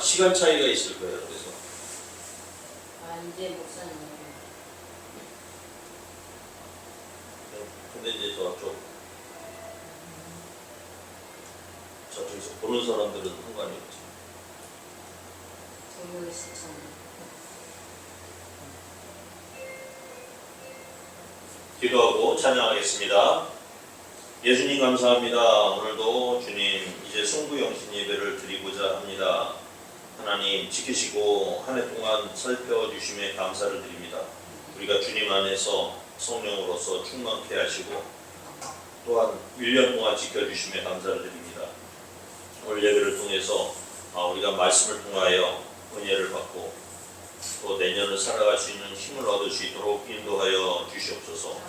시간 차이가 있을 거예요. 그래서 이제 목사님. 근데 이제 저쪽에서 보는 사람들은 상관이 없죠. 저녁에 시청. 기도하고 찬양하겠습니다. 예수님 감사합니다. 오늘도 주님 이제 송구영신 예배를 드리고자 합니다. 하나님 지키시고 한 해 동안 살펴주심에 감사를 드립니다. 우리가 주님 안에서 성령으로서 충만케 하시고 또한 1년 동안 지켜주심에 감사를 드립니다. 오늘 예배를 통해서 우리가 말씀을 통하여 은혜를 받고 또 내년을 살아갈 수 있는 힘을 얻을 수 있도록 인도하여 주시옵소서.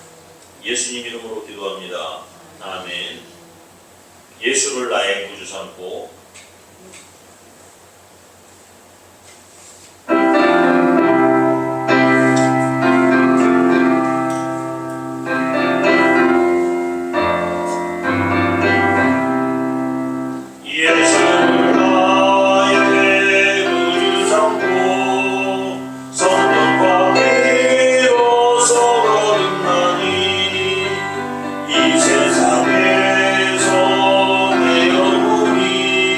예수님 이름으로 기도합니다. 아멘. 예수를 나의 구주 삼고 이 세상에서 내 영혼이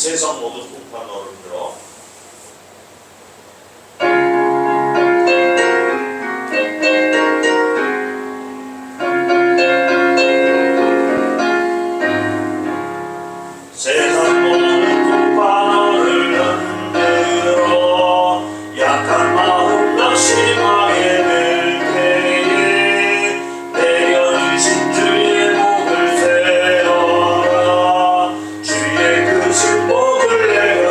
세상 모든 풍파노를 들어 세상 모든 풍파노를 흔들어 약한 마음 낙심하게 될 때에 내려주신 주의 목을 세워라 주의 크신 목을 내가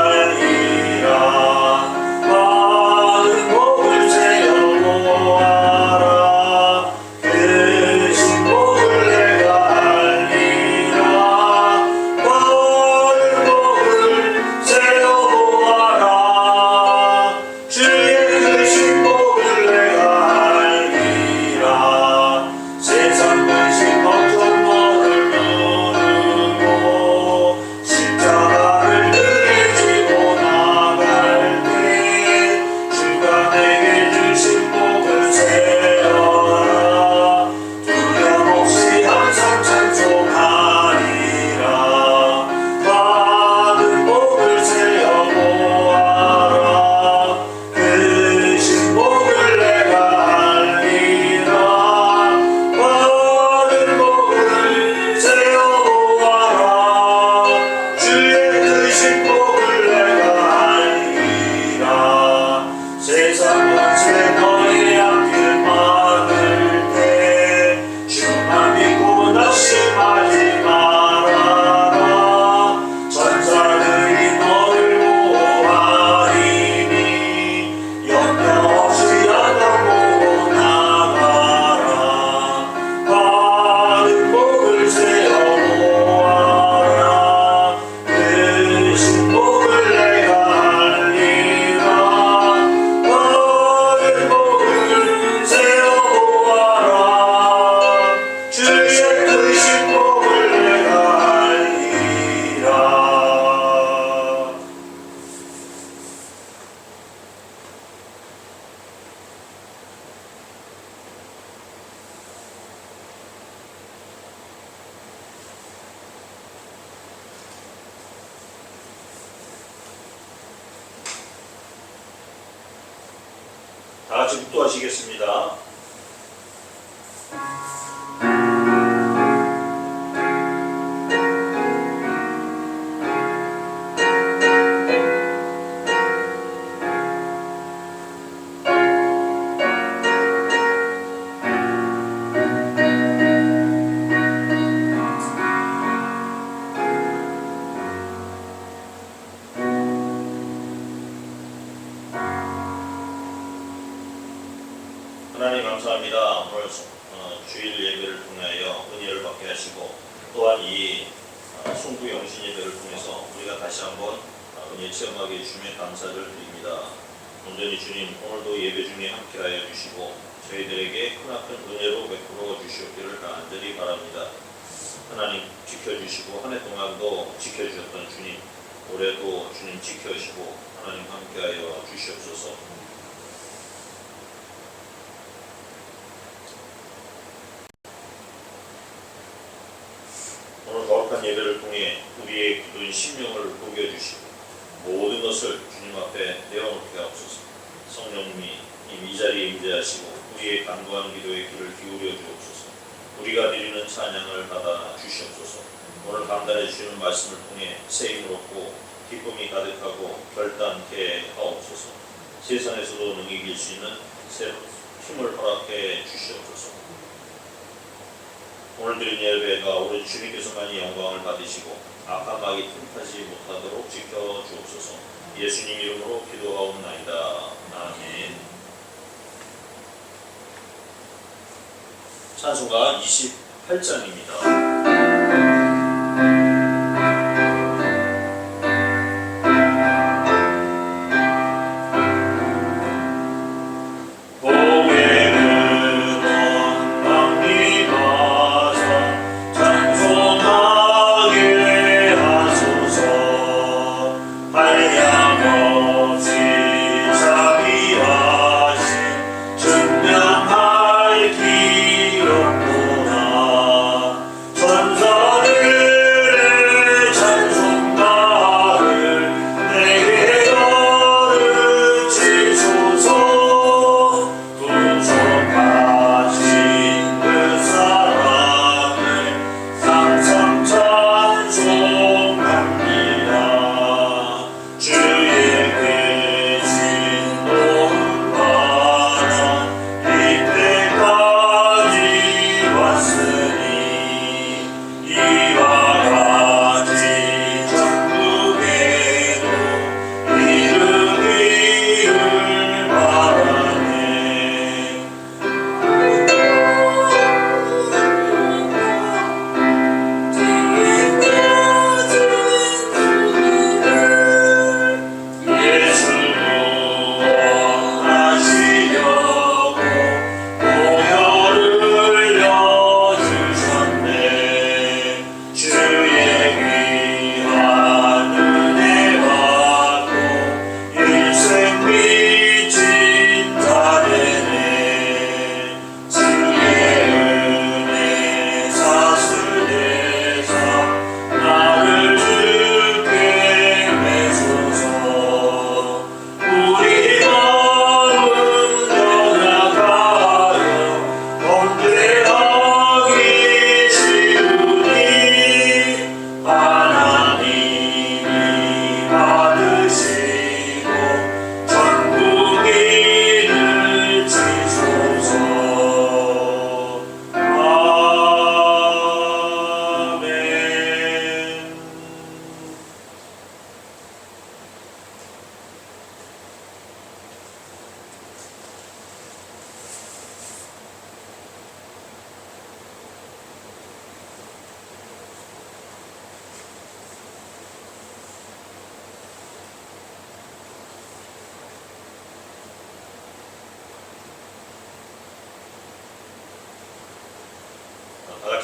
알리라 많은 목을 세워보아라 크신 목을 내가 알리라 많은 목을 세워보아라 주의 크신 목을 내가 알리라 세상 근심 걱정 너를 누르고 십자가를 들에 지고 나갈 때 주가 내게 주신 복을 세워라 두려움없이 항상 찬송하리라 받은 복을 세어보아라 크신 복을 내가 알리라 받은 복을 세어보아라 주의 크신 복을 내가 알리라 세상 전체 너의 앞길 막을 때 주만 믿고 낙심하지 말아라 전사들이 너를 보호하리니 염려없이 야단 보고 나가라 받은 복을 세어보아라 크신 복을 내가 알리라 받은 복을 세어보아라 주의 크신 복을 내가 알리라 다 같이 묵도하시겠습니다. 하나님 감사합니다. 오늘 주일 예배를 통하여 은혜를 받게 하시고 또한 이 송구 영신 예배를 통해서 우리가 다시 한번 은혜 체험하게 해주시며 감사를 드립니다. 온전히 주님 오늘도 예배 중에 함께하여 주시고 저희들에게 크나큰 은혜로 베풀어 주시옵기를 간절히 바랍니다. 하나님 지켜주시고 한 해 동안도 지켜주셨던 주님 올해도 주님 지켜주시고 하나님 함께하여 주시옵소서. 오늘 거룩한 예배를 통해 우리의 기도인 심령을 녹여주시고 모든 것을 주님 앞에 내어놓게 하옵소서. 성령님이 이 자리에 임재하시고 우리의 간구하는 기도의 귀를 기울여 주옵소서. 우리가 드리는 찬양을 받아 주시옵소서. 오늘 감단해 주시는 말씀을 통해 새 힘을 얻고 기쁨이 가득하고 결단케 하옵소서. 세상에서도 능히 이길 수 있는 새로운 힘을 허락해 주시옵소서. 오늘 드린 예배가 오직 주님께서만이 영광을 받으시고 악한 마귀 틈타지 못하도록 지켜주옵소서. 예수님 이름으로 기도하옵나이다. 아멘. 찬송가 28장입니다. 증명할 길 없구나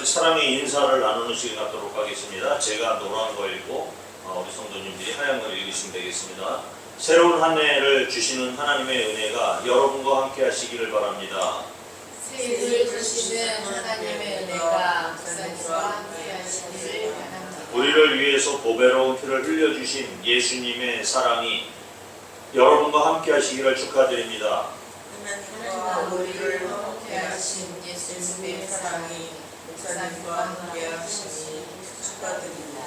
같이 사랑의 인사를 나누는 시간 갖도록 하겠습니다. 제가 노란 거 읽고 우리 성도님들이 하얀 걸 읽으시면 되겠습니다. 새로운 한 해를 주시는 하나님의 은혜가 여러분과 함께 하시기를 바랍니다. 새해를 주시는 하나님의 은혜가 목사님과 함께 하시기를 바랍니다. 우리를 위해서 보배로운 피를 흘려주신 예수님의 사랑이 여러분과 함께 하시기를 축하드립니다. 하나님과 우리를 함께 하신 예수님의 사랑이 목사님과 함께 하시니 축하드립니다.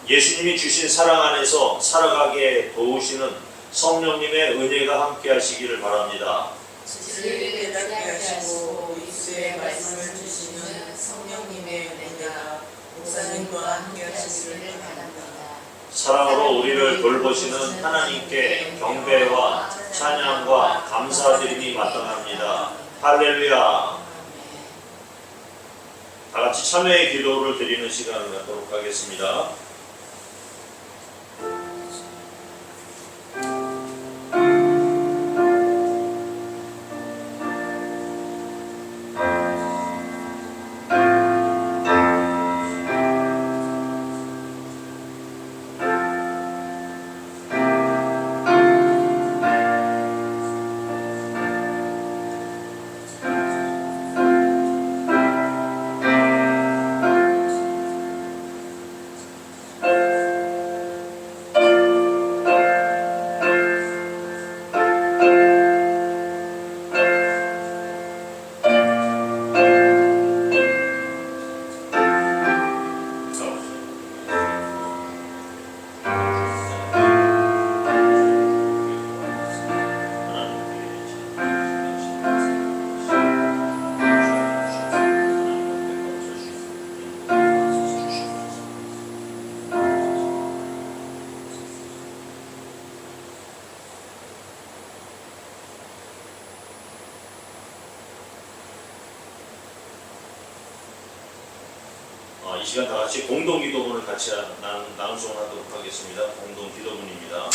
예수님이 주신 사랑 안에서 살아가게 도우시는 성령님의 은혜가 함께 하시기를 바랍니다. 진리를 깨닫게 하시고 예수의 말씀을 주시는 성령님의 은혜가 목사님과 함께 하시기를 바랍니다. 사랑으로 우리를 돌보시는 하나님께 경배와 찬양과 감사드림이 마땅합니다. 할렐루야. 다 같이 참회의 기도를 드리는 시간을 갖도록 하겠습니다. 이 시간 다 같이 공동 기도문을 같이 낭송하도록 하겠습니다. 공동 기도문입니다.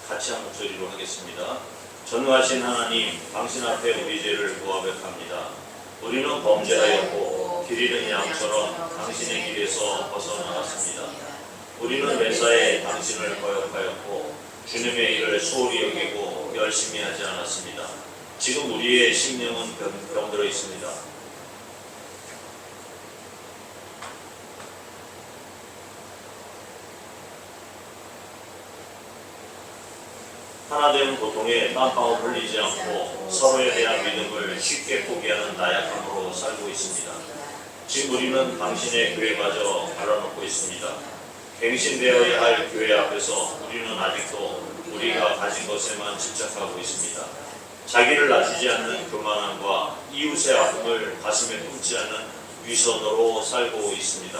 같이 한 목소리로 하겠습니다. 전능하신 하나님, 당신 앞에 우리 죄를 고백합니다. 우리는 범죄하였고 길 잃은 양처럼 당신의 길에서 벗어나갔습니다. 우리는 매사에 당신을 거역하였고 주님의 일을 소홀히 여기고 열심히 하지 않았습니다. 지금 우리의 심령은 병들어 있습니다. 하나된 고통에 땀방울 흘리지 않고 서로에 대한 믿음을 쉽게 포기하는 나약함으로 살고 있습니다. 지금 우리는 당신의 교회마저 갈라놓고 있습니다. 갱신되어야 할 교회 앞에서 우리는 아직도 우리가 가진 것에만 집착하고 있습니다. 자기를 낮추지 않는 교만함과 이웃의 아픔을 가슴에 품지 않는 위선으로 살고 있습니다.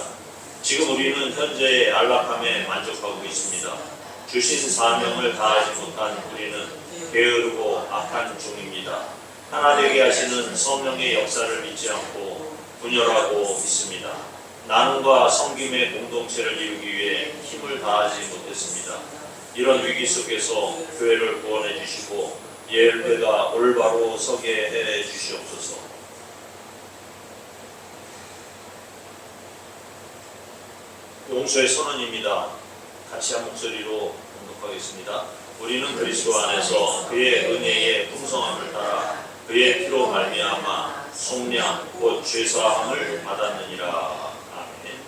지금 우리는 현재의 안락함에 만족하고 있습니다. 주신 사명을 다하지 못한 우리는 게으르고 악한 중입니다. 하나 되게 하시는 성령의 역사를 믿지 않고 분열하고 있습니다. 나눔과 섬김의 공동체를 이루기 위해 힘을 다하지 못했습니다. 이런 위기 속에서 교회를 구원해 주시고 예배가 올바로 서게 해 주시옵소서. 용서의 선언입니다. 같이 한 목소리로 공독하겠습니다. 우리는 그리스도 안에서 그의 은혜의 풍성함을 따라 그의 피로 말미암아 속량 곧 죄사함을 받았느니라. 아멘.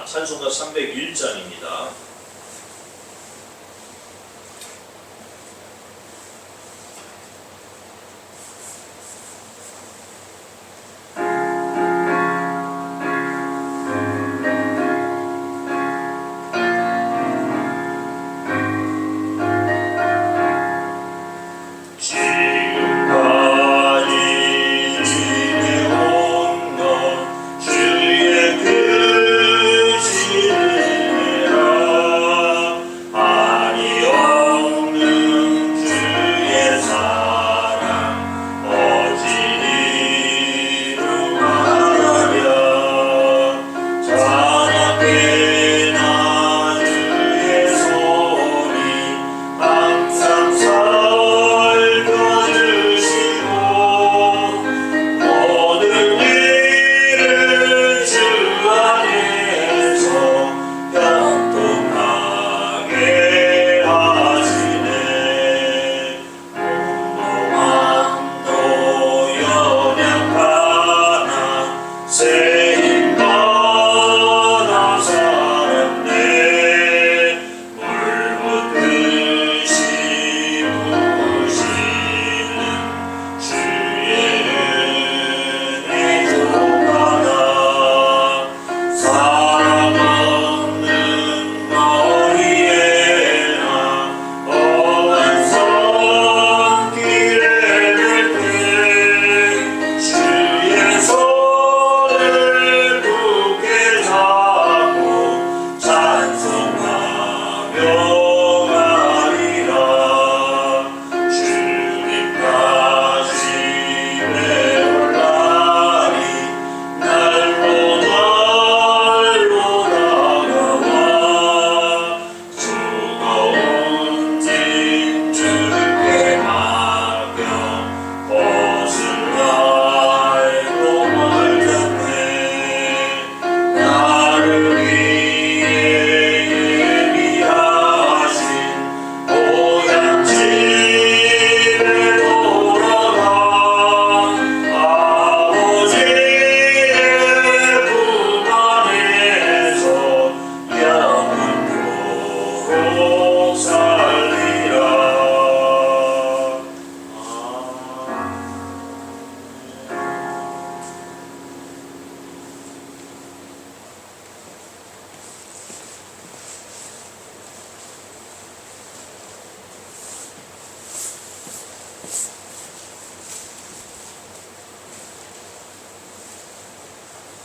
찬송가 301장입니다. 주의 그 지혜라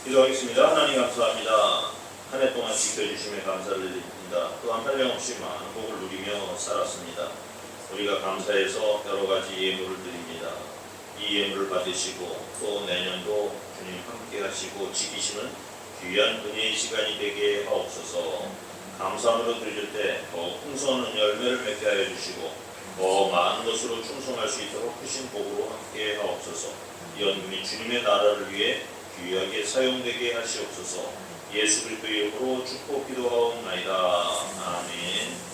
기도하겠습니다. 하나님 감사합니다. 한 해 동안 지켜주심에 감사를 드립니다. 또한 한량없이 많은 복을 누리며 살았습니다. 우리가 감사해서 여러 가지 예물을 드립니다. 이 예물을 받으시고 또 내년도 주님 함께 하시고 지키시는 귀한 은혜의 시간이 되게 하옵소서. 감사함으로 드릴 때 더 풍성한 열매를 맺게 하여 주시고 더 많은 것으로 충성할 수 있도록 크신 복으로 함께 하옵소서. 이 연금이 주님의 나라를 위해 귀하게 사용되게 하시옵소서. 예수 그리스도의 이름으로 축복 기도하옵나이다. 아멘.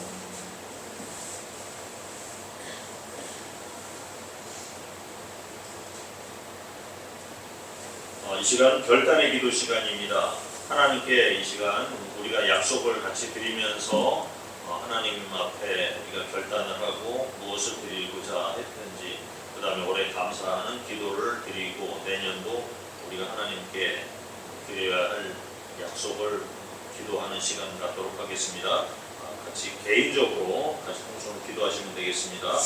이 시간 결단의 기도 시간입니다. 하나님께 이 시간 우리가 약속을 같이 드리면서 하나님 앞에 우리가 결단을 하고 무엇을 드리고자 했든지 그 다음에 올해 감사하는 기도를 드리고 내년도 우리가 하나님께 드려야 할 약속을 기도하는 시간 갖도록 하겠습니다. 같이 개인적으로 같이 통성 기도하시면 되겠습니다.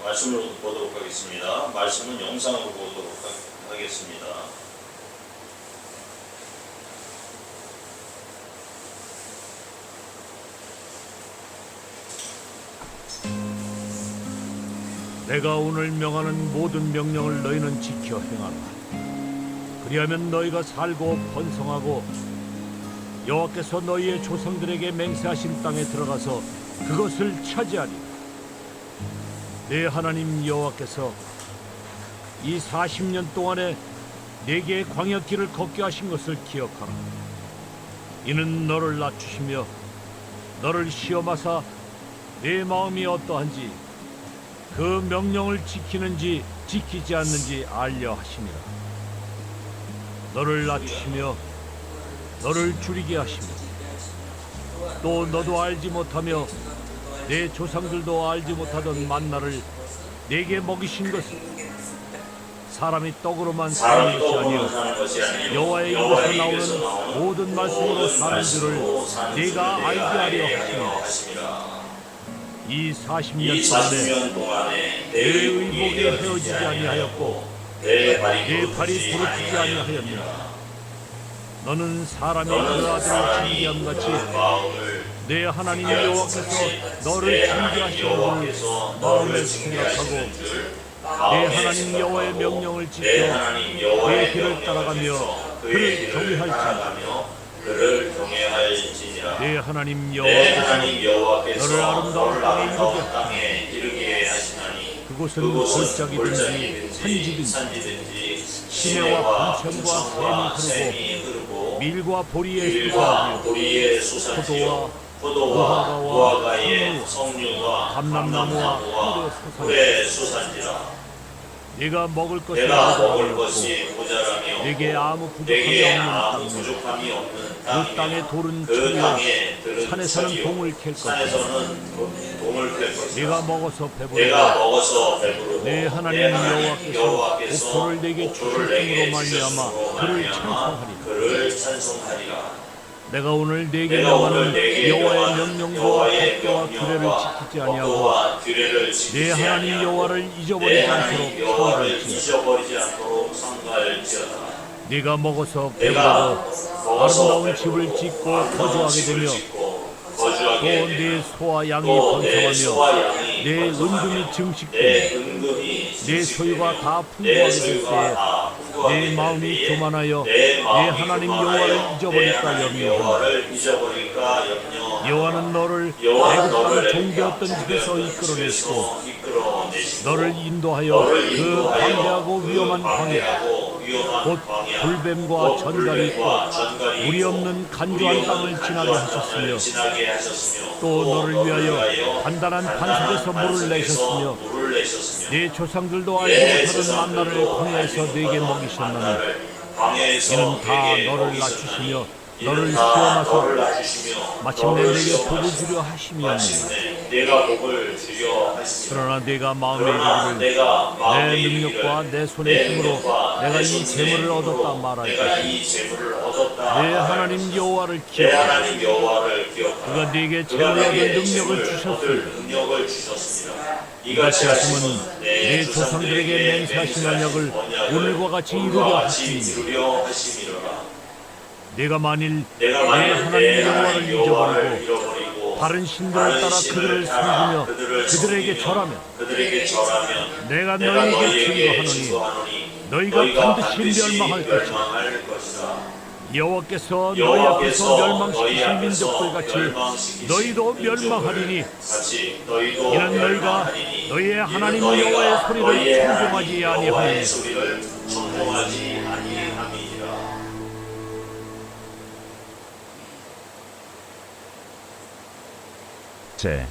말씀으로 보도록 하겠습니다. 말씀은 영상으로 보도록 하겠습니다. 내가 오늘 명하는 모든 명령을 너희는 지켜 행하라. 그리하면 너희가 살고 번성하고 여호와께서 너희의 조상들에게 맹세하신 땅에 들어가서 그것을 차지하리라. 내 하나님 여호와께서 이 40년 동안에 내게 광야길을 걷게 하신 것을 기억하라. 이는 너를 낮추시며 너를 시험하사 내 마음이 어떠한지 그 명령을 지키는지 지키지 않는지 알려 하심이라. 너를 낮추시며 너를 줄이게 하시며 또 너도 알지 못하며 내 조상들도 알지 못하던 만나를 내게 먹이신 것은 사람이 떡으로만 사는 것이 아니요 여호와의 입에서 나오는 모든 말씀으로 사는 줄을 네가 알게 하려 하시니라. 이 40년 동안에 내 의복이 헤어지지 아니하였고 내 발이 부러지지 아니하였느니라. 너는 사람이 그 아들을 징계함 같이 내 하나님 여호와께서 너를 징계하시는 줄 마음을 생각하고 내 하나님 여호와의 명령을 지켜 그의 길을 따라가며 그를 경외할지니라. 내 하나님 여호와께서 너를 아름다운 땅에 이르게 하시나니 그곳은 골짜기든지 산지든지 시내와 분천과 샘이 흐르고 밀과 보리의 솟아지요 포도와 무화과의 석류와 감람나무와 풀의 솟아지라. 네가 먹을 것이 모자라며 내게 아무 부족함이 없는 그 땅의 돌은 천이요 산에 사는 동을 캘 것이다. 네가 먹어서 배부르고 내 하나님 여호와께서 옥토를 내게 주심으로 말미암아 그를 찬송하리라. 내가 오늘 내게 명하는 여호와의 명령과 법도와 규례를 지키지 아니하고 내 하나님 여호와를 잊어버리지 않도록 성가할지어다. 네가 먹어서 배부르고 아름다운 집을 짓고 거주하게 되며 또 내 소와 양이 번성하며 내 은금이 증식되며 내 소유가 다 풍부하게 될 때에 내 마음이 교만하여 내 하나님 여호와를 잊어버릴까 염려하노라. 여호와는 너를 애굽 땅 종되었던 집에서 이끌어내시고 너를 인도하여 그 광대하고 위험한 광야 곧 불뱀과 전갈이 있고 물이 없는 간조한 땅을 지나게 하셨으며 또 너를 위하여 단단한 반석에서 물을 내셨으며 내 조상들도 알지 못하던 만나를 광야에서 내게 먹이셨나니 이는 다 너를 낮추시며 너를 시험하사 마침내 내게 복을 주려 하심이었느니라. 그러나 내가 마음에 이르기를 내 능력과 내 손의 힘으로 내가 이 재물을 얻었다 말할 것이다. 내 하나님 여호와를 기억하라. 그가 네게 재물 얻은 능력을 주셨으니 이같이 하심은 내 조상들에게 맹세하신 언약을 오늘과 같이 이루려 하심이니라. 내가 만일 내 하나님 여호와를 잊어버리고 다른 신들을 따라 그들을 섬기며 그들에게 절하면 내가 너희에게 증거하노니 너희가 반드시 멸망할 것이다. 여호와께서 너희 앞에서 멸망시키신 민족들 같이 너희도 멸망하리니 이는 너희가 너희의 하나님 여호와의 소리를 청종하지 아니함이니라. 제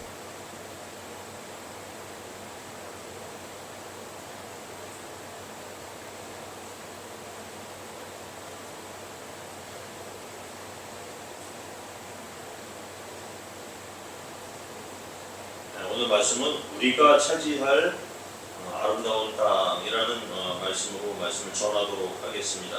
오늘 말씀은 우리가 차지할 아름다운 땅이라는 말씀으로 말씀을 전하도록 하겠습니다.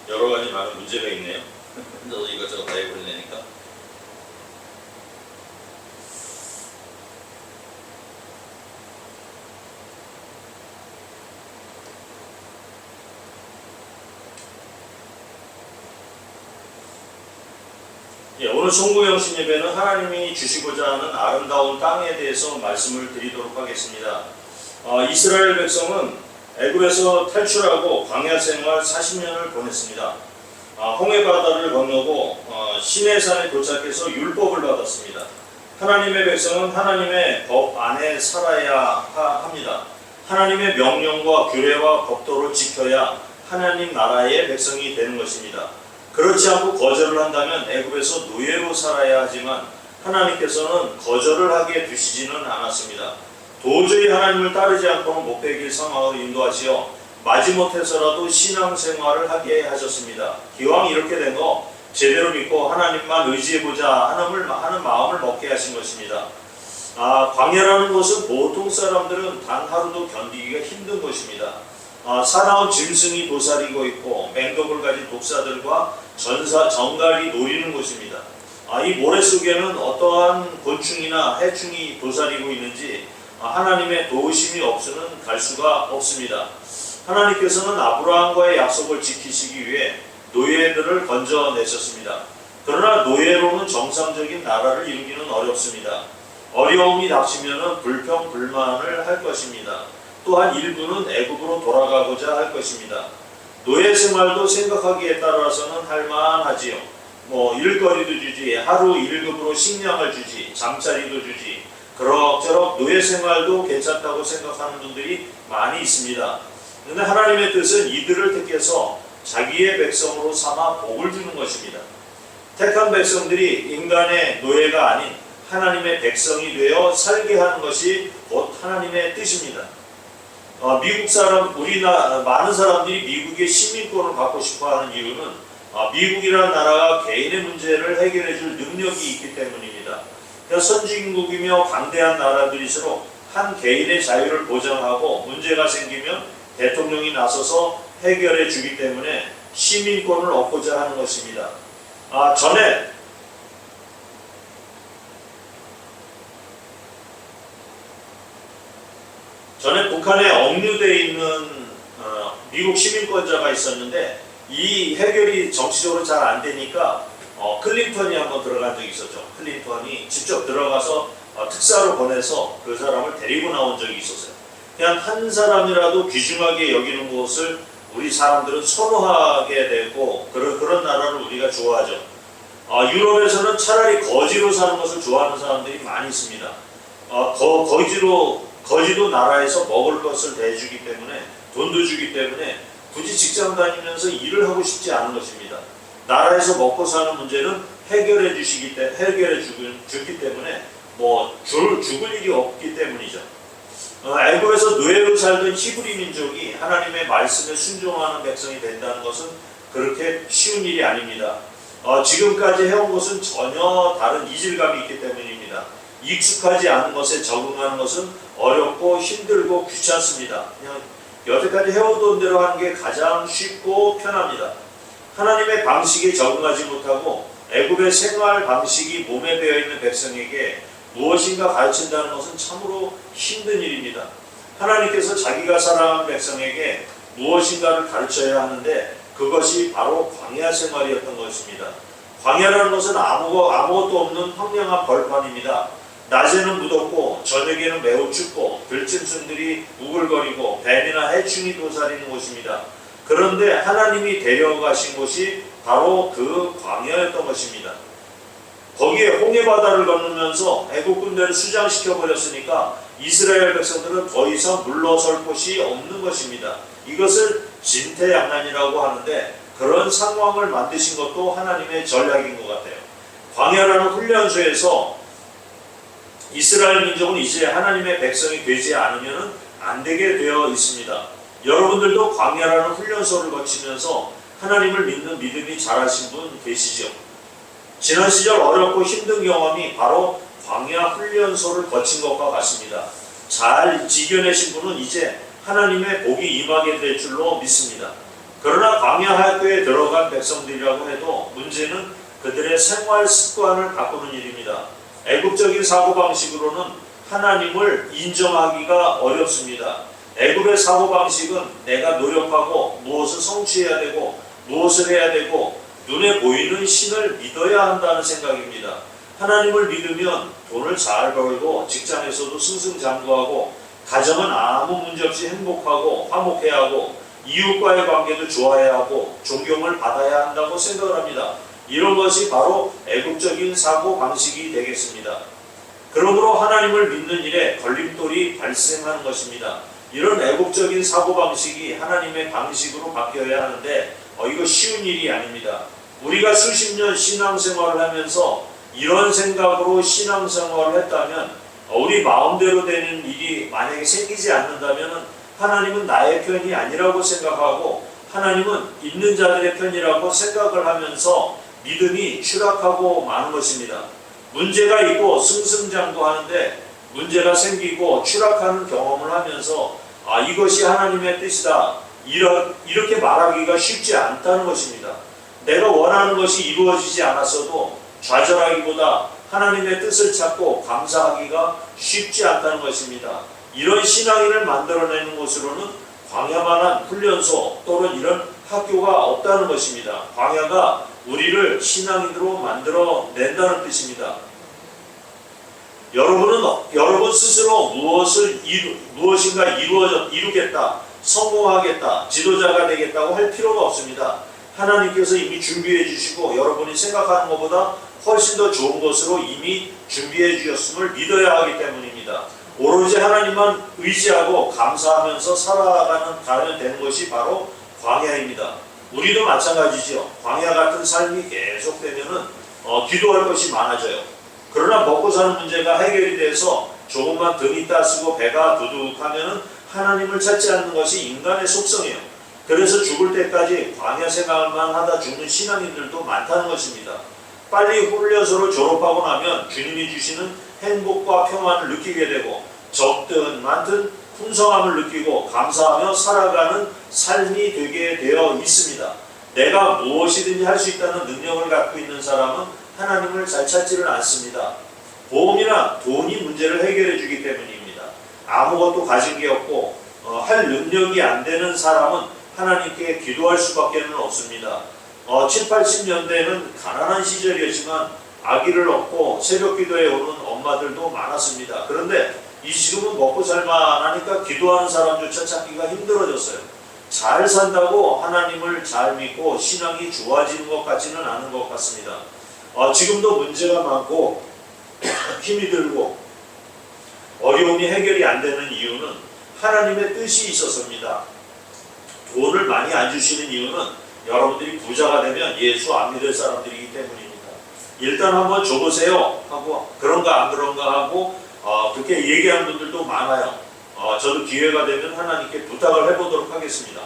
여러 가지 많은 문제가 있네요. 저도 이것저것 다 해버리니까. 예, 오늘 송구영신 예배는 하나님이 주시고자 하는 아름다운 땅에 대해서 말씀을 드리도록 하겠습니다. 이스라엘 백성은 애굽에서 탈출하고 광야 생활 40년을 보냈습니다. 홍해 바다를 건너고 시내산에 도착해서 율법을 받았습니다. 하나님의 백성은 하나님의 법 안에 살아야 합니다. 하나님의 명령과 규례와 법도를 지켜야 하나님 나라의 백성이 되는 것입니다. 그렇지 않고 거절을 한다면 애굽에서 노예로 살아야 하지만 하나님께서는 거절을 하게 두시지는 않았습니다. 도저히 하나님을 따르지 않고는 못 베길 상황으로 인도하시어 마지못해서라도 신앙생활을 하게 하셨습니다. 기왕 이렇게 된 거 제대로 믿고 하나님만 의지해보자 하는 마음을 먹게 하신 것입니다. 광야라는 것은 보통 사람들은 단 하루도 견디기가 힘든 것입니다. 사나운 짐승이 도사리고 있고 맹독을 가진 독사들과 정갈이 노리는 곳입니다. 이 모래 속에는 어떠한 곤충이나 해충이 도사리고 있는지 하나님의 도우심이 없이는 갈 수가 없습니다. 하나님께서는 아브라함과의 약속을 지키시기 위해 노예들을 건져내셨습니다. 그러나 노예로는 정상적인 나라를 이루기는 어렵습니다. 어려움이 닥치면 불평불만을 할 것입니다. 또한 일부는 애굽으로 돌아가고자 할 것입니다. 노예 생활도 생각하기에 따라서는 할만하지요. 일거리도 주지, 하루 1급으로 식량을 주지, 잠자리도 주지, 그럭저럭 노예 생활도 괜찮다고 생각하는 분들이 많이 있습니다. 그런데 하나님의 뜻은 이들을 택해서 자기의 백성으로 삼아 복을 주는 것입니다. 택한 백성들이 인간의 노예가 아닌 하나님의 백성이 되어 살게 하는 것이 곧 하나님의 뜻입니다. 많은 사람들이 미국의 시민권을 갖고 싶어하는 이유는 미국이라는 나라가 개인의 문제를 해결해줄 능력이 있기 때문입니다. 선진국이며 강대한 나라들일수록 한 개인의 자유를 보장하고 문제가 생기면 대통령이 나서서 해결해 주기 때문에 시민권을 얻고자 하는 것입니다. 전에 북한에 억류되어 있는 미국 시민권자가 있었는데 이 해결이 정치적으로 잘 안 되니까 클린턴이 한번 들어간 적이 있었죠. 클린턴이 직접 들어가서 특사로 보내서 그 사람을 데리고 나온 적이 있었어요. 그냥 한 사람이라도 귀중하게 여기는 것을 우리 사람들은 선호하게 되고 그런 나라를 우리가 좋아하죠. 유럽에서는 차라리 거지로 사는 것을 좋아하는 사람들이 많이 있습니다. 거지도 나라에서 먹을 것을 대주기 때문에 돈도 주기 때문에 굳이 직장 다니면서 일을 하고 싶지 않은 것입니다. 나라에서 먹고 사는 문제는 해결해 주기 때문에 죽을 일이 없기 때문이죠. 애굽에서 노예로 살던 히브리 민족이 하나님의 말씀에 순종하는 백성이 된다는 것은 그렇게 쉬운 일이 아닙니다. 지금까지 해온 것은 전혀 다른 이질감이 있기 때문입니다. 익숙하지 않은 것에 적응하는 것은 어렵고 힘들고 귀찮습니다. 그냥 여태까지 해오던 대로 하는 게 가장 쉽고 편합니다. 하나님의 방식에 적응하지 못하고 애굽의 생활 방식이 몸에 배어있는 백성에게 무엇인가 가르친다는 것은 참으로 힘든 일입니다. 하나님께서 자기가 사랑하는 백성에게 무엇인가를 가르쳐야 하는데 그것이 바로 광야 생활이었던 것입니다. 광야라는 것은 아무것도 없는 황량한 벌판입니다. 낮에는 무덥고 저녁에는 매우 춥고 들짐승들이 우글거리고 뱀이나 해충이 도사리는 곳입니다. 그런데 하나님이 데려가신 곳이 바로 그 광야였던 것입니다. 거기에 홍해 바다를 건너면서 애국 군대를 수장시켜 버렸으니까 이스라엘 백성들은 더 이상 물러설 곳이 없는 것입니다. 이것을 진퇴양난이라고 하는데 그런 상황을 만드신 것도 하나님의 전략인 것 같아요. 광야라는 훈련소에서 이스라엘 민족은 이제 하나님의 백성이 되지 않으면 안 되게 되어 있습니다. 여러분들도 광야라는 훈련소를 거치면서 하나님을 믿는 믿음이 자라신 분 계시죠? 지난 시절 어렵고 힘든 경험이 바로 광야 훈련소를 거친 것과 같습니다. 잘 지켜내신 분은 이제 하나님의 복이 임하게 될 줄로 믿습니다. 그러나 광야 학교에 들어간 백성들이라고 해도 문제는 그들의 생활 습관을 바꾸는 일입니다. 애국적인 사고방식으로는 하나님을 인정하기가 어렵습니다. 애굽의 사고방식은 내가 노력하고 무엇을 성취해야 되고 무엇을 해야 되고 눈에 보이는 신을 믿어야 한다는 생각입니다. 하나님을 믿으면 돈을 잘 벌고 직장에서도 승승장구하고 가정은 아무 문제 없이 행복하고 화목해야 하고 이웃과의 관계도 좋아야 하고 존경을 받아야 한다고 생각을 합니다. 이런 것이 바로 애국적인 사고방식이 되겠습니다. 그러므로 하나님을 믿는 일에 걸림돌이 발생하는 것입니다. 이런 애국적인 사고방식이 하나님의 방식으로 바뀌어야 하는데 이거 쉬운 일이 아닙니다. 우리가 수십 년 신앙생활을 하면서 이런 생각으로 신앙생활을 했다면 우리 마음대로 되는 일이 만약에 생기지 않는다면 하나님은 나의 편이 아니라고 생각하고 하나님은 있는 자들의 편이라고 생각을 하면서 믿음이 추락하고 마는 것입니다. 문제가 있고 승승장구하는데 문제가 생기고 추락하는 경험을 하면서 이것이 하나님의 뜻이다 이렇게 말하기가 쉽지 않다는 것입니다. 내가 원하는 것이 이루어지지 않았어도 좌절하기보다 하나님의 뜻을 찾고 감사하기가 쉽지 않다는 것입니다. 이런 신앙인을 만들어내는 것으로는 광야만한 훈련소 또는 이런 학교가 없다는 것입니다. 광야가 우리를 신앙인으로 만들어낸다는 뜻입니다. 여러분 스스로 무엇인가 이루겠다, 성공하겠다, 지도자가 되겠다고 할 필요가 없습니다. 하나님께서 이미 준비해 주시고 여러분이 생각하는 것보다 훨씬 더 좋은 것으로 이미 준비해 주셨음을 믿어야 하기 때문입니다. 오로지 하나님만 의지하고 감사하면서 살아가면 되는 것이 바로 광야입니다. 우리도 마찬가지죠. 광야 같은 삶이 계속되면은 기도할 것이 많아져요. 그러나 먹고 사는 문제가 해결이 돼서 조금만 등이 따쓰고 배가 두둑하면은 하나님을 찾지 않는 것이 인간의 속성이에요. 그래서 죽을 때까지 광야 생활만 하다 죽는 신앙인들도 많다는 것입니다. 빨리 훈련소를 졸업하고 나면 주님이 주시는 행복과 평안을 느끼게 되고 적든 많든 풍성함을 느끼고 감사하며 살아가는 삶이 되게 되어 있습니다. 내가 무엇이든지 할 수 있다는 능력을 갖고 있는 사람은 하나님을 잘 찾지를 않습니다. 보험이나 돈이 문제를 해결해 주기 때문입니다. 아무것도 가진 게 없고 할 능력이 안 되는 사람은 하나님께 기도할 수밖에 없습니다. 7, 80년대는 가난한 시절이었지만 아기를 얻고 새벽 기도에 오는 엄마들도 많았습니다. 그런데 이 지금은 먹고 살만하니까 기도하는 사람조차 찾기가 힘들어졌어요. 잘 산다고 하나님을 잘 믿고 신앙이 좋아지는 것 같지는 않은 것 같습니다. 지금도 문제가 많고 힘이 들고 어려움이 해결이 안 되는 이유는 하나님의 뜻이 있어서입니다. 돈을 많이 안 주시는 이유는 여러분들이 부자가 되면 예수 안 믿을 사람들이기 때문입니다. 일단 한번 줘보세요 하고 그런가 안 그런가 하고 그렇게 얘기하는 분들도 많아요. 저도 기회가 되면 하나님께 부탁을 해보도록 하겠습니다.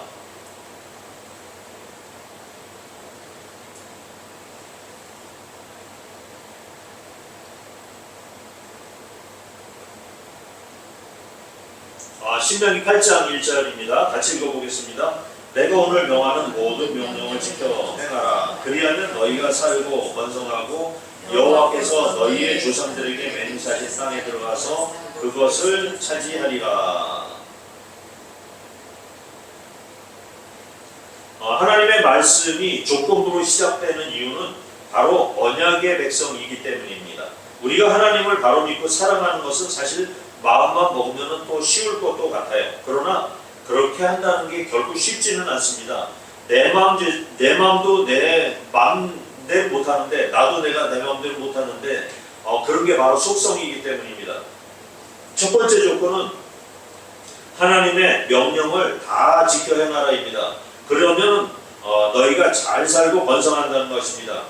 신명기 8장 1절입니다. 같이 읽어보겠습니다. 내가 오늘 명하는 모든 명령을 지켜 행하라. 그리하면 너희가 살고 번성하고 여호와께서 너희의 조상들에게 맹세하신 땅에 들어가서 그것을 차지하리라. 하나님의 말씀이 조건부로 시작되는 이유는 바로 언약의 백성이기 때문입니다. 우리가 하나님을 바로 믿고 사랑하는 것은 사실 마음만 먹으면 또 쉬울 것도 같아요. 그러나 그렇게 한다는 게 결코 쉽지는 않습니다. 내 마음도 내 마음대로 못하는데 나도 내가 내 마음대로 못하는데 그런 게 바로 속성이기 때문입니다. 첫 번째 조건은 하나님의 명령을 다 지켜 행하라입니다. 그러면 너희가 잘 살고 번성한다는 것입니다.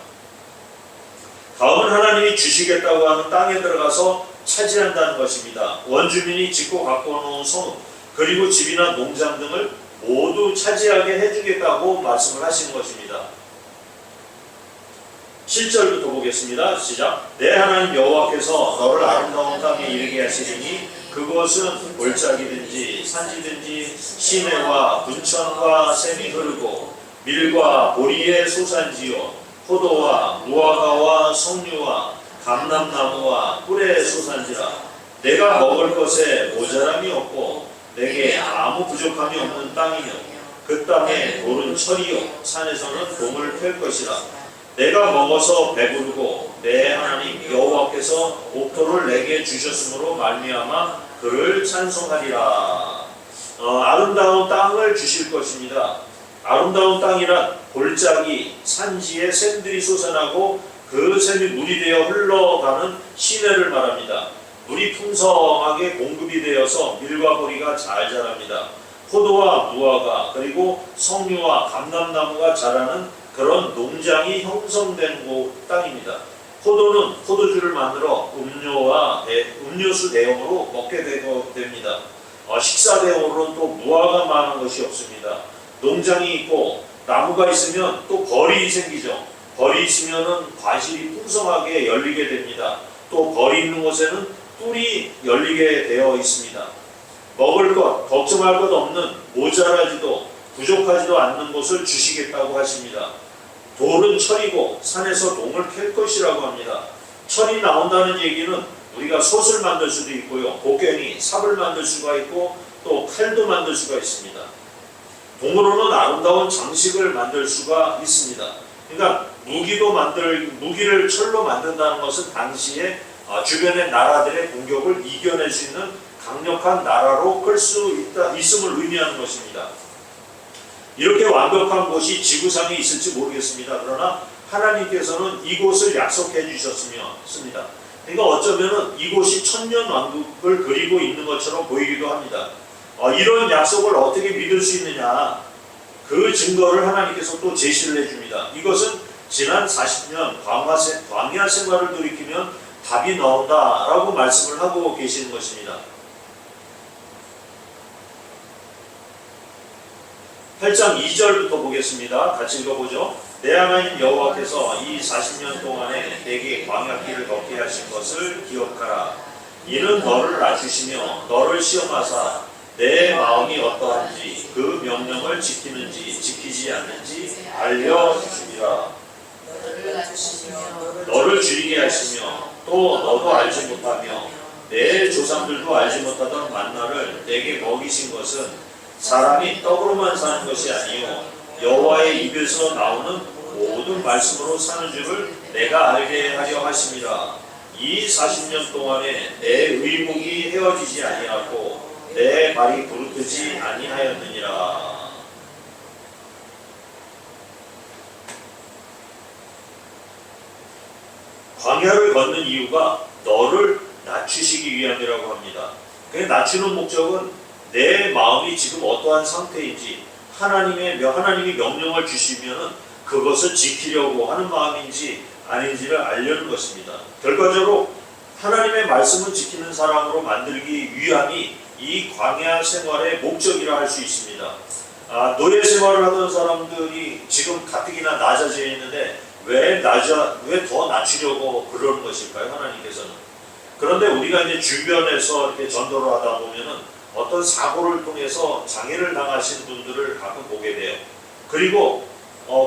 다음은 하나님이 주시겠다고 하는 땅에 들어가서 차지한다는 것입니다. 원주민이 짓고 갖고 놓은 성 그리고 집이나 농장 등을 모두 차지하게 해주겠다고 말씀을 하시는 것입니다. 7절부터 보겠습니다. 시작. 내 하나님 여호와께서 너를 아름다운 땅에 이르게 하시리니 그곳은 골짜기든지 산지든지 시내와 분천과 샘이 흐르고 밀과 보리의 소산지요 포도와 무화과와 석류와 감람나무와 꿀의 소산지라. 내가 먹을 것에 모자람이 없고 내게 아무 부족함이 없는 땅이며 그 땅에 돌은 철이요 산에서는 동을 펼 것이라. 내가 먹어서 배부르고 내 하나님 여호와께서 옥토를 내게 주셨으므로 말미암아 그를 찬송하리라. 아름다운 땅을 주실 것입니다. 아름다운 땅이란 골짜기 산지에 샘들이 솟아나고 그 샘이 물이 되어 흘러가는 시내를 말합니다. 물이 풍성하게 공급이 되어서 밀과 보리가 잘 자랍니다. 포도와 무화과 그리고 석류와 감람나무가 자라는 그런 농장이 형성된 땅입니다. 포도는 포도주를 만들어 음료수 대용으로 먹게 됩니다. 식사 대용으로는 또 무화과 많은 것이 없습니다. 농장이 있고 나무가 있으면 또 벌이 생기죠. 벌이 있으면은 과실이 풍성하게 열리게 됩니다. 또 벌이 있는 곳에는 꿀이 열리게 되어 있습니다. 먹을 것, 걱정할 것 없는 모자라지도 부족하지도 않는 것을 주시겠다고 하십니다. 돌은 철이고 산에서 동을 캘 것이라고 합니다. 철이 나온다는 얘기는 우리가 솥을 만들 수도 있고요. 곡괭이, 삽을 만들 수가 있고 또 칼도 만들 수가 있습니다. 동으로는 아름다운 장식을 만들 수가 있습니다. 그러니까 무기를 철로 만든다는 것은 당시에 주변의 나라들의 공격을 이겨낼 수 있는 강력한 나라로 클 수 있음을 의미하는 것입니다. 이렇게 완벽한 곳이 지구상에 있을지 모르겠습니다. 그러나 하나님께서는 이곳을 약속해 주셨습니다. 그러니까 어쩌면 이곳이 천년왕국을 그리고 있는 것처럼 보이기도 합니다. 이런 약속을 어떻게 믿을 수 있느냐, 그 증거를 하나님께서 또 제시를 해줍니다. 이것은 지난 40년 광야 생활을 돌이키면 답이 나온다라고 말씀을 하고 계시는 것입니다. 8장 2절부터 보겠습니다. 같이 읽어보죠. 내 하나님 여호와께서 이 40년 동안에 내게 광야길을 걷게 하신 것을 기억하라. 이는 너를 낮추시며 너를 시험하사 내 마음이 어떠한지 그 명령을 지키는지 지키지 않는지 알려주시리라. 너를 줄이게 하시며 또 너도 알지 못하며 내 조상들도 알지 못하던 만나를 내게 먹이신 것은 사람이 떡으로만 사는 것이 아니요 여호와의 입에서 나오는 모든 말씀으로 사는 줄을 내가 알게 하려 하심이라. 이 40년 동안에 내 의복이 헤어지지 아니하고 내 발이 부르트지 아니하였느니라. 광야를 걷는 이유가 너를 낮추시기 위함이라고 합니다. 그 낮추는 목적은 내 마음이 지금 어떠한 상태인지 하나님이 명령을 주시면은 그것을 지키려고 하는 마음인지 아닌지를 알려는 것입니다. 결과적으로 하나님의 말씀을 지키는 사람으로 만들기 위함이 이 광야 생활의 목적이라 할 수 있습니다. 노예 생활을 하던 사람들이 지금 가뜩이나 낮아져 있는데 왜 더 낮추려고 그러는 것일까요? 하나님께서는. 그런데 우리가 이제 주변에서 이렇게 전도를 하다 보면은 어떤 사고를 통해서 장애를 당하신 분들을 가끔 보게 돼요. 그리고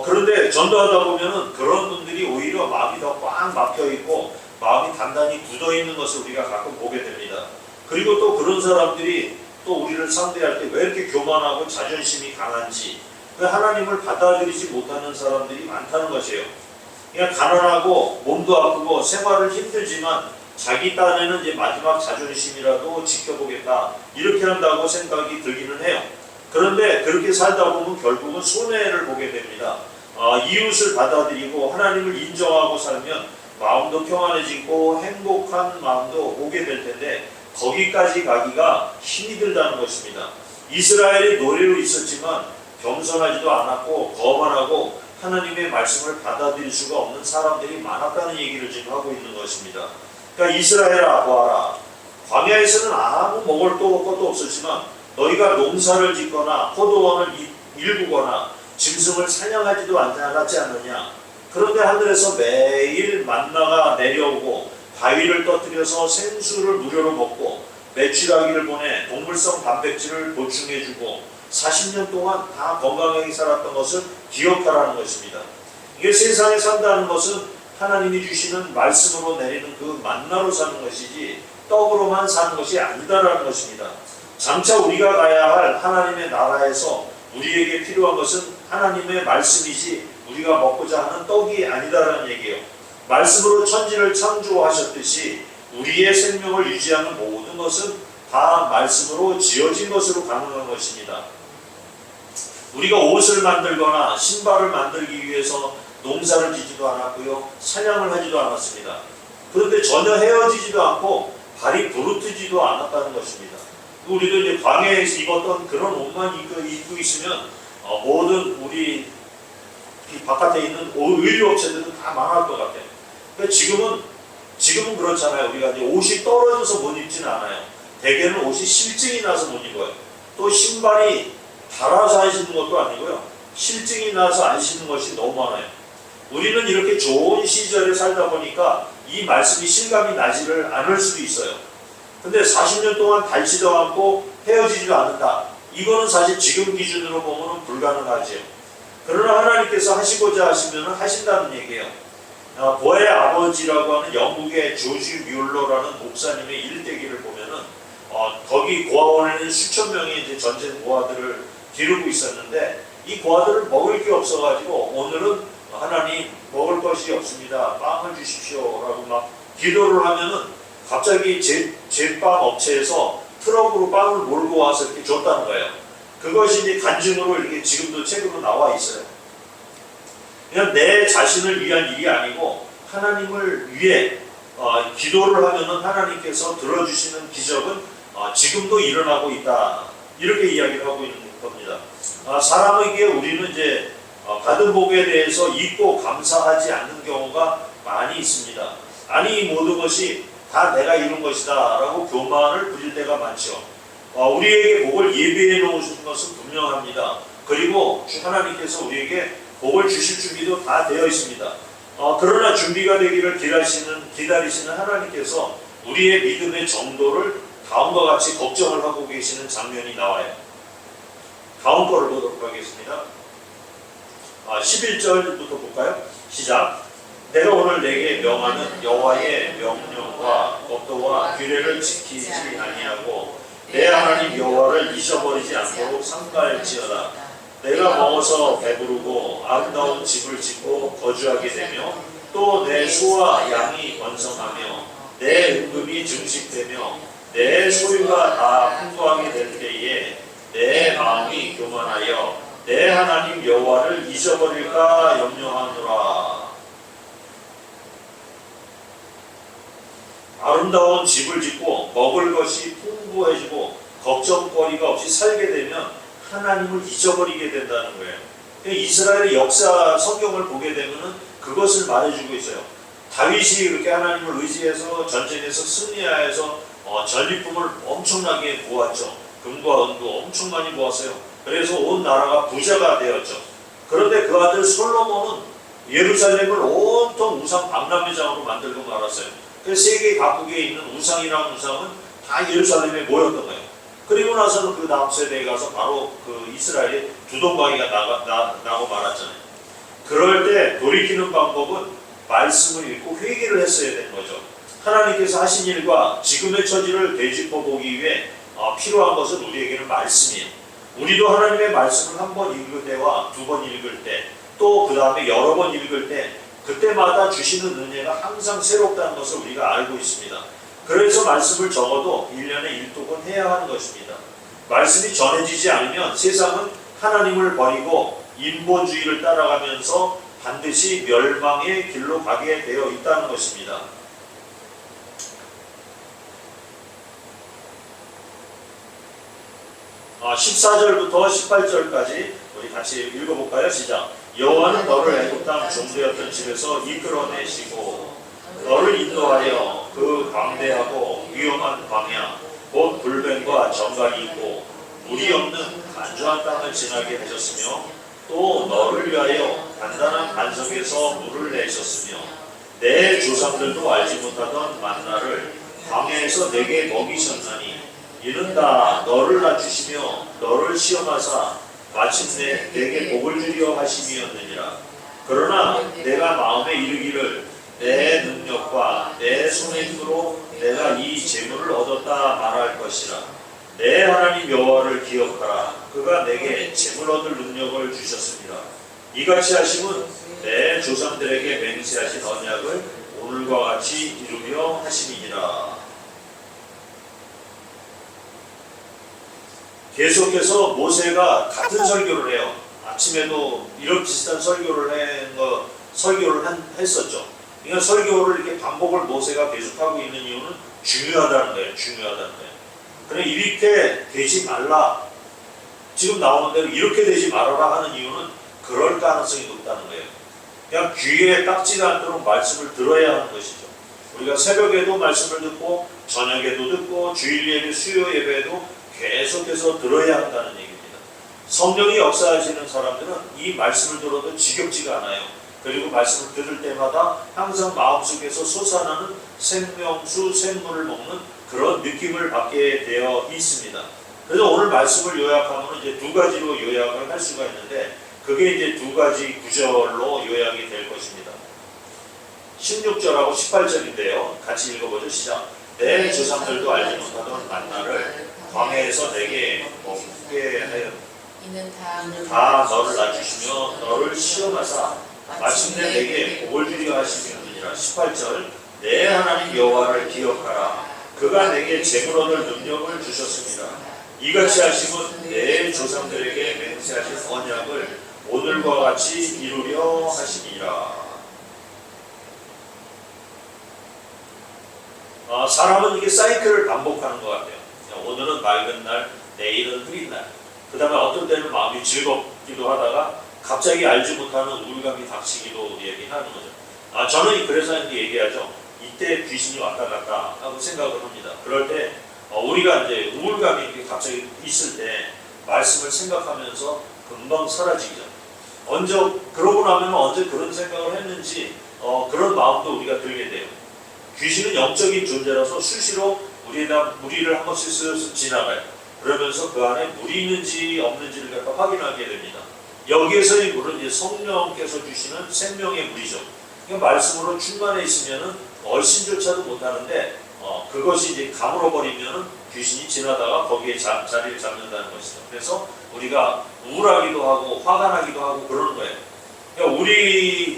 그런데 전도하다 보면은 그런 분들이 오히려 마음이 더 꽉 막혀 있고 마음이 단단히 굳어 있는 것을 우리가 가끔 보게 됩니다. 그리고 또 그런 사람들이 또 우리를 상대할 때 왜 이렇게 교만하고 자존심이 강한지, 하나님을 받아들이지 못하는 사람들이 많다는 것이에요. 그냥 가난하고 몸도 아프고 생활을 힘들지만 자기 딴에는 이제 마지막 자존심이라도 지켜보겠다 이렇게 한다고 생각이 들기는 해요. 그런데 그렇게 살다 보면 결국은 손해를 보게 됩니다. 이웃을 받아들이고 하나님을 인정하고 살면 마음도 평안해지고 행복한 마음도 오게 될 텐데 거기까지 가기가 힘이 들다는 것입니다. 이스라엘이 노예로 있었지만 겸손하지도 않았고 거만하고 하나님의 말씀을 받아들일 수가 없는 사람들이 많았다는 얘기를 지금 하고 있는 것입니다. 그러니까 이스라엘아 보아라. 광야에서는 아무 먹을 것도 없었지만 너희가 농사를 짓거나 포도원을 일구거나 짐승을 사냥하지도 않았지 않느냐. 그런데 하늘에서 매일 만나가 내려오고 바위를 터뜨려서 생수를 무료로 먹고 메추라기를 보내 동물성 단백질을 보충해주고 40년 동안 다 건강하게 살았던 것을 기억하라는 것입니다. 이게 세상에 산다는 것은 하나님이 주시는 말씀으로 내리는 그 만나로 사는 것이지 떡으로만 사는 것이 아니다라는 것입니다. 장차 우리가 가야 할 하나님의 나라에서 우리에게 필요한 것은 하나님의 말씀이지 우리가 먹고자 하는 떡이 아니다라는 얘기예요. 말씀으로 천지를 창조하셨듯이 우리의 생명을 유지하는 모든 것은 다 말씀으로 지어진 것으로 가능한 것입니다. 우리가 옷을 만들거나 신발을 만들기 위해서 농사를 지지도 않았고요, 사냥을 하지도 않았습니다. 그런데 전혀 헤어지지도 않고 발이 부르트지도 않았다는 것입니다. 우리도 이제 광야에서 입었던 그런 옷만 입고 있으면 모든 우리 바깥에 있는 의류업체들은 다 망할 것 같아요. 그러니까 지금은 그렇잖아요. 우리가 이제 옷이 떨어져서 못 입지는 않아요. 대개는 옷이 실증이 나서 못 입어요. 또 신발이 닳아서 안 신는 것도 아니고요, 실증이 나서 안 신는 것이 너무 많아요. 우리는 이렇게 좋은 시절에 살다 보니까 이 말씀이 실감이 나지를 않을 수도 있어요. 근데 40년 동안 닳지도 않고 헤어지지도 않는다. 이거는 사실 지금 기준으로 보면 불가능하지요. 그러나 하나님께서 하시고자 하시면 하신다는 얘기예요. 보의 아버지라고 하는 영국의 조지 뮬러라는 목사님의 일대기를 보면은 거기 고아원에는 수천 명의 이제 전쟁 고아들을 기르고 있었는데 이 고아들을 먹을 게 없어가지고 오늘은 하나님 먹을 것이 없습니다. 빵을 주십시오라고 막 기도를 하면은 갑자기 제빵 업체에서 트럭으로 빵을 몰고 와서 이렇게 줬다는 거예요. 그것이 이제 간증으로 이렇게 지금도 책으로 나와 있어요. 그냥 내 자신을 위한 일이 아니고 하나님을 위해 기도를 하면은 하나님께서 들어주시는 기적은 지금도 일어나고 있다. 이렇게 이야기를 하고 있는 겁니다. 사람에게 우리는 이제 받은 복에 대해서 잊고 감사하지 않는 경우가 많이 있습니다. 아니 이 모든 것이 다 내가 이룬 것이다 라고 교만을 부릴 때가 많죠. 우리에게 복을 예비해 놓으신 것은 분명합니다. 그리고 하나님께서 우리에게 복을 주실 준비도 다 되어 있습니다. 그러나 준비가 되기를 기다리시는 하나님께서 우리의 믿음의 정도를 다음과 같이 걱정을 하고 계시는 장면이 나와요. 다음 거를 보도록 하겠습니다. 11절부터 볼까요? 시작. 내가 오늘 내게 명하는 여호와의 명령과 법도와 규례를 지키지 아니하고 내 하나님 여호와를 잊어버리지 않도록 삼가할지어다. 내가 먹어서 배부르고 아름다운 집을 짓고 거주하게 되며 또 내 소와 양이 번성하며 내 은금이 증식되며 내 소유가 다 풍부하게 될 때에 내 마음이 교만하여 내 하나님 여호와를 잊어버릴까 염려하노라. 아름다운 집을 짓고 먹을 것이 풍부해지고 걱정거리가 없이 살게 되면 하나님을 잊어버리게 된다는 거예요. 이스라엘의 역사 성경을 보게 되면 그것을 말해주고 있어요. 다윗이 그렇게 하나님을 의지해서 전쟁에서 승리하여서 전리품을 엄청나게 모았죠. 금과 은도 엄청 많이 모았어요. 그래서 온 나라가 부자가 되었죠. 그런데 그 아들 솔로몬은 예루살렘을 온통 우상 박람회장으로 만들고 말았어요. 세계 각국에 있는 우상이라는 우상은 다 예루살렘에 모였던 거예요. 그리고 나서는 그 다음 세대에 가서 바로 그 이스라엘에 두동강이가 나고 말았잖아요. 그럴 때 돌이키는 방법은 말씀을 읽고 회개를 했어야 되는 거죠. 하나님께서 하신 일과 지금의 처지를 되짚어 보기 위해 필요한 것은 우리에게는 말씀이에요. 우리도 하나님의 말씀을 한 번 읽을 때와 두 번 읽을 때, 또 그 다음에 여러 번 읽을 때 그때마다 주시는 은혜가 항상 새롭다는 것을 우리가 알고 있습니다. 그래서 말씀을 적어도 1년에 1독은 해야 하는 것입니다. 말씀이 전해지지 않으면 세상은 하나님을 버리고 인본주의를 따라가면서 반드시 멸망의 길로 가게 되어 있다는 것입니다. 14절부터 18절까지 우리 같이 읽어볼까요? 시작. 여호와는 너를 애굽 땅 종되었던 집에서 이끌어내시고 너를 인도하여 그 광대하고 위험한 광야 곧 불뱀과 정갈이 있고 물이 없는 간조한 땅을 지나게 하셨으며 또 너를 위하여 단단한 반석에서 물을 내셨으며 내 조상들도 알지 못하던 만나를 광야에서 내게 먹이셨나니 이는 다 너를 낮추시며 너를 시험하사 마침내 내게 복을 주려 하심이었느니라. 그러나 내가 마음에 이르기를 내 능력과 내 손의 힘으로 내가 이 재물을 얻었다 말할 것이라. 내 하나님 여호와를 기억하라. 그가 내게 재물 얻을 능력을 주셨습니다. 이같이 하심은 내 조상들에게 맹세하신 언약을 오늘과 같이 이루려 하심이니라. 계속해서 모세가 같은 설교를 해요. 아침에도 이런 비슷한 설교를 했었죠. 그러니까 설교를 이렇게 반복을 모세가 계속하고 있는 이유는 중요하다는 거예요. 중요하다는 거예요. 그래 이렇게 되지 말라. 지금 나오는 대로 이렇게 되지 말아라 하는 이유는 그럴 가능성이 높다는 거예요. 그냥 귀에 딱지가 않도록 말씀을 들어야 하는 것이죠. 우리가 새벽에도 말씀을 듣고 저녁에도 듣고 주일 예배, 수요 예배에도 계속해서 들어야 한다는 얘기입니다. 성령이 역사하시는 사람들은 이 말씀을 들어도 지겹지가 않아요. 그리고 말씀을 들을 때마다 항상 마음속에서 솟아나는 생명수, 생물을 먹는 그런 느낌을 받게 되어 있습니다. 그래서 오늘 말씀을 요약하면 이제 두 가지로 요약을 할 수가 있는데 그게 이제 두 가지 구절로 요약이 될 것입니다. 16절하고 18절인데요. 같이 읽어보죠. 시작. 내 조상들도 알지 못하던 만나를 광야에서 내게 먹게 하여 이는 다 너를 낮추시며 너를 시험하사 마침내 내게 복을 주려 하시느니라. 18절. 내 하나님 여호와를 기억하라. 그가 내게 재물 얻을 능력을 주셨습니다. 이같이 하심은 내 조상들에게 맹세하신 언약을 오늘과 같이 이루려 하시니라. 사람은 이게 사이클을 반복하는 것 같아요. 오늘은 맑은 날, 내일은 흐린 날. 그 다음에 어떤 때는 마음이 즐겁기도 하다가 갑자기 알지 못하는 우울감이 닥치기도 얘기하는 거죠. 저는 그래서 이렇게 얘기하죠. 이때 귀신이 왔다 갔다 하고 생각을 합니다. 그럴 때 우리가 이제 우울감이 이렇게 갑자기 있을 때 말씀을 생각하면서 금방 사라지죠. 그러고 나면 언제 그런 생각을 했는지 그런 마음도 우리가 들게 돼요. 귀신은 영적인 존재라서 수시로 무리를 한 번씩 쓱 지나가요. 그러면서 그 안에 물이 있는지 없는지를 갖다 확인하게 됩니다. 여기에서의 물은 이제 성령께서 주시는 생명의 물이죠. 그러니까 말씀으로 충만해 있으면은 얼씬조차도 못하는데 그것이 이제 가물어 버리면은 귀신이 지나다가 거기에 자리를 잡는다는 것이죠. 그래서 우리가 우울하기도 하고 화가 나기도 하고 그러는 거예요. 그러니까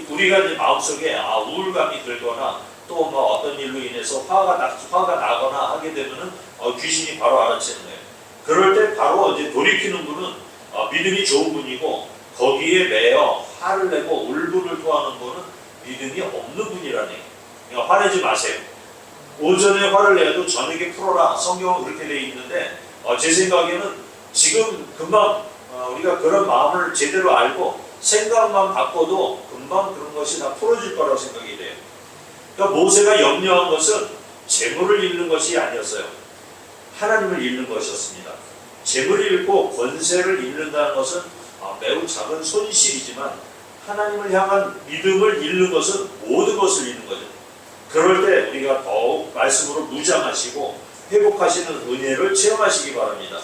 우리가 이제 마음속에 우울감이 들거나 또 뭐 어떤 일로 인해서 화가 나거나 하게 되면은 귀신이 바로 알아채는 거예요. 그럴 때 바로 이제 돌이키는 분은 믿음이 좋은 분이고 거기에 매여 화를 내고 울분을 토하는 분은 믿음이 없는 분이라는 얘기예요. 그러니까 화내지 마세요. 오전에 화를 내도 저녁에 풀어라. 성경은 그렇게 되어 있는데 제 생각에는 지금 금방 우리가 그런 마음을 제대로 알고 생각만 바꿔도 금방 그런 것이 다 풀어질 거라고 생각이 돼요. 그러니까 모세가 염려한 것은 재물을 잃는 것이 아니었어요. 하나님을 잃는 것이었습니다. 재물을 잃고 권세를 잃는다는 것은 매우 작은 손실이지만 하나님을 향한 믿음을 잃는 것은 모든 것을 잃는 거죠. 그럴 때 우리가 더욱 말씀으로 무장하시고 회복하시는 은혜를 체험하시기 바랍니다.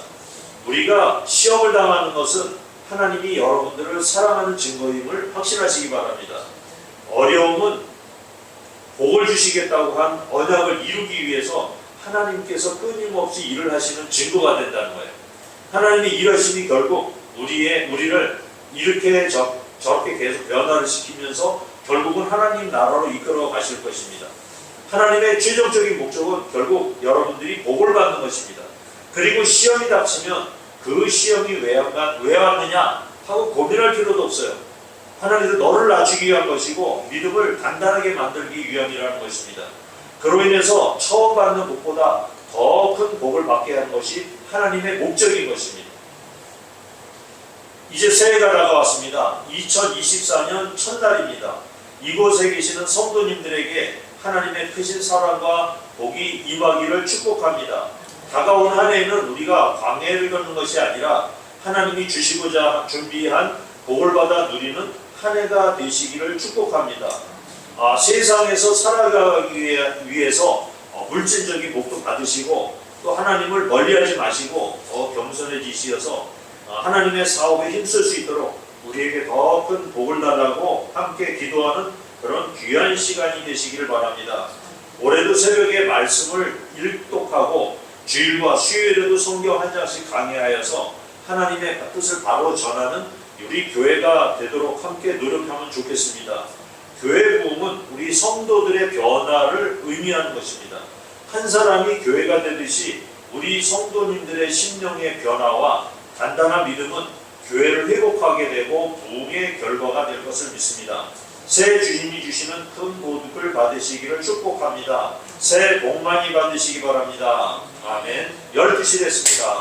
우리가 시험을 당하는 것은 하나님이 여러분들을 사랑하는 증거임을 확신하시기 바랍니다. 어려움은 복을 주시겠다고 한 언약을 이루기 위해서 하나님께서 끊임없이 일을 하시는 증거가 된다는 거예요. 하나님의 일하심이 결국 우리를 이렇게 저렇게 계속 변화를 시키면서 결국은 하나님 나라로 이끌어 가실 것입니다. 하나님의 최종적인 목적은 결국 여러분들이 복을 받는 것입니다. 그리고 시험이 닥치면 그 시험이 왜 왔느냐 하고 고민할 필요도 없어요. 하나님은 너를 낮추기 위한 것이고 믿음을 단단하게 만들기 위함이라는 것입니다. 그로 인해서 처음 받는 복보다 더 큰 복을 받게 하는 것이 하나님의 목적인 것입니다. 이제 새해가 다가왔습니다. 2024년 첫날입니다. 이곳에 계시는 성도님들에게 하나님의 크신 사랑과 복이 임하기를 축복합니다. 다가온 한 해에는 우리가 광야를 걷는 것이 아니라 하나님이 주시고자 준비한 복을 받아 누리는 한 해가 되시기를 축복합니다. 세상에서 살아가기 위해서 물질적인 복도 받으시고 또 하나님을 멀리하지 마시고 더 겸손해지시어서 하나님의 사업에 힘쓸 수 있도록 우리에게 더 큰 복을 달라고 함께 기도하는 그런 귀한 시간이 되시기를 바랍니다. 올해도 새벽에 말씀을 일독하고 주일과 수요일에도 성경 한 장씩 강의하여서 하나님의 뜻을 바로 전하는 우리 교회가 되도록 함께 노력하면 좋겠습니다. 교회 부흥은 우리 성도들의 변화를 의미하는 것입니다. 한 사람이 교회가 되듯이 우리 성도님들의 심령의 변화와 단단한 믿음은 교회를 회복하게 되고 부흥의 결과가 될 것을 믿습니다. 새 주님이 주시는 큰 복을 받으시기를 축복합니다. 새해 복 많이 받으시기 바랍니다. 아멘. 12시 됐습니다.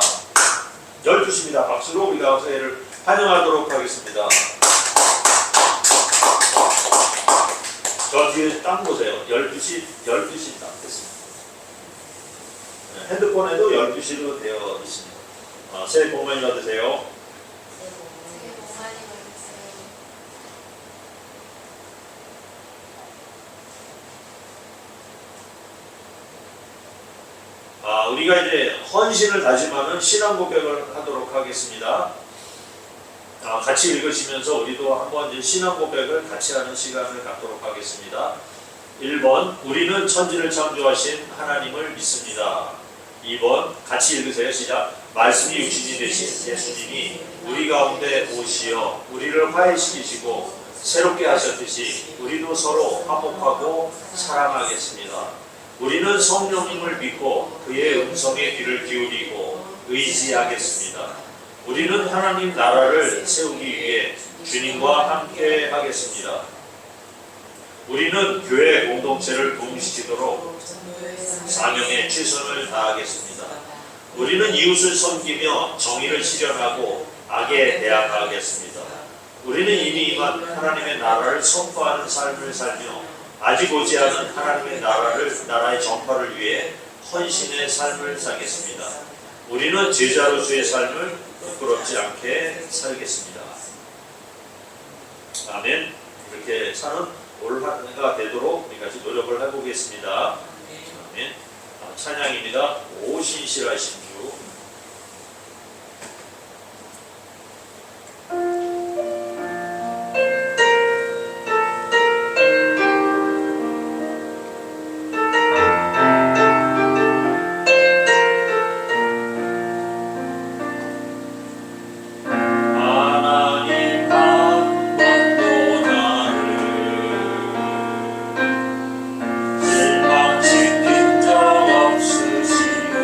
12시입니다. 박수로 우리가 새해를 환영하도록 하겠습니다. 저 뒤에 딱 보세요. 12시 딱 됐습니다. 핸드폰에도 12시로 되어 있습니다. 새해 복 많이 받으세요. 새해 복 많이 받으세요. 우리가 이제 헌신을 다짐하는 신앙 고백을 하도록 하겠습니다. 같이 읽으시면서 우리도 한번 이제 신앙 고백을 같이 하는 시간을 갖도록 하겠습니다. 1번, 우리는 천지를 창조하신 하나님을 믿습니다. 2번, 같이 읽으세요. 시작. 말씀이 육신이 되신 예수님이 우리 가운데 오시어 우리를 화해시키시고 새롭게 하셨듯이 우리도 서로 화목하고 사랑하겠습니다. 우리는 성령님을 믿고 그의 음성에 귀를 기울이고 의지하겠습니다. 우리는 하나님 나라를 세우기 위해 주님과 함께 하겠습니다. 우리는 교회 공동체를 부흥시키도록 사명에 최선을 다하겠습니다. 우리는 이웃을 섬기며 정의를 실현하고 악에 대항하겠습니다. 우리는 이미 임한 하나님의 나라를 선포하는 삶을 살며 아직 오지 않은 하나님의 나라의 전파를 위해 헌신의 삶을 살겠습니다. 우리는 제자로서의 삶을 부끄럽지 않게 살겠습니다. 아멘. 이렇게 사는 올 한 해가 되도록 우리 같이 노력을 해보겠습니다. 아멘. 찬양입니다. 오 신실하신 주. 실망시킨 적 없으시고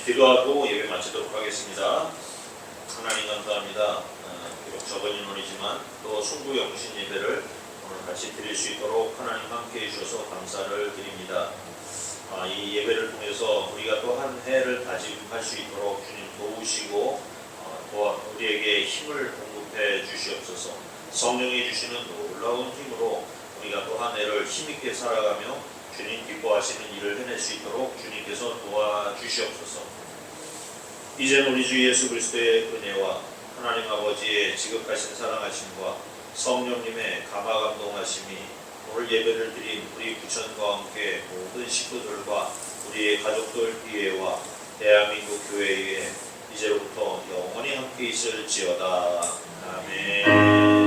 기도하고 예배 마치도록 하겠습니다. 하나님 감사합니다. 비록 적은 인원이지만 또 송구 영신 예배를 오늘 같이 드릴 수 있도록 하나님 함께 해주셔서 감사를 드립니다. 이 예배를 통해서 우리가 또 한 해를 다짐할 수 있도록 주님 도우시고 우리에게 힘을 공급해 주시옵소서. 성령이 주시는 놀라운 힘으로 우리가 또 한 해를 힘있게 살아가며 주님 기뻐하시는 일을 해낼 수 있도록 주님께서 도와주시옵소서. 이제 우리 주 예수 그리스도의 은혜와 하나님 아버지의 지극하신 사랑하심과 성령님의 감화감동하심이 오늘 예배를 드린 우리 부천과 함께 모든 식구들과 우리의 가족들 이외와 대한민국 교회에 이제부터 영원히 함께 있을지어다. 아멘.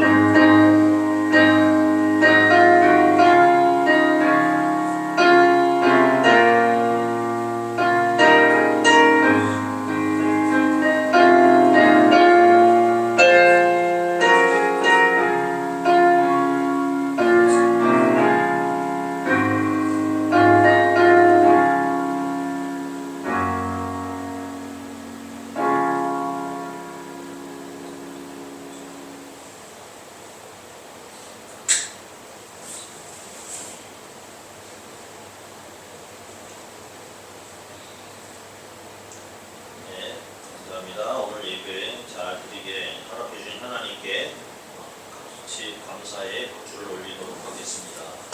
감사합니다. 오늘 예배 잘 드리게 허락해 주신 하나님께 같이 감사의 박수를 올리도록 하겠습니다.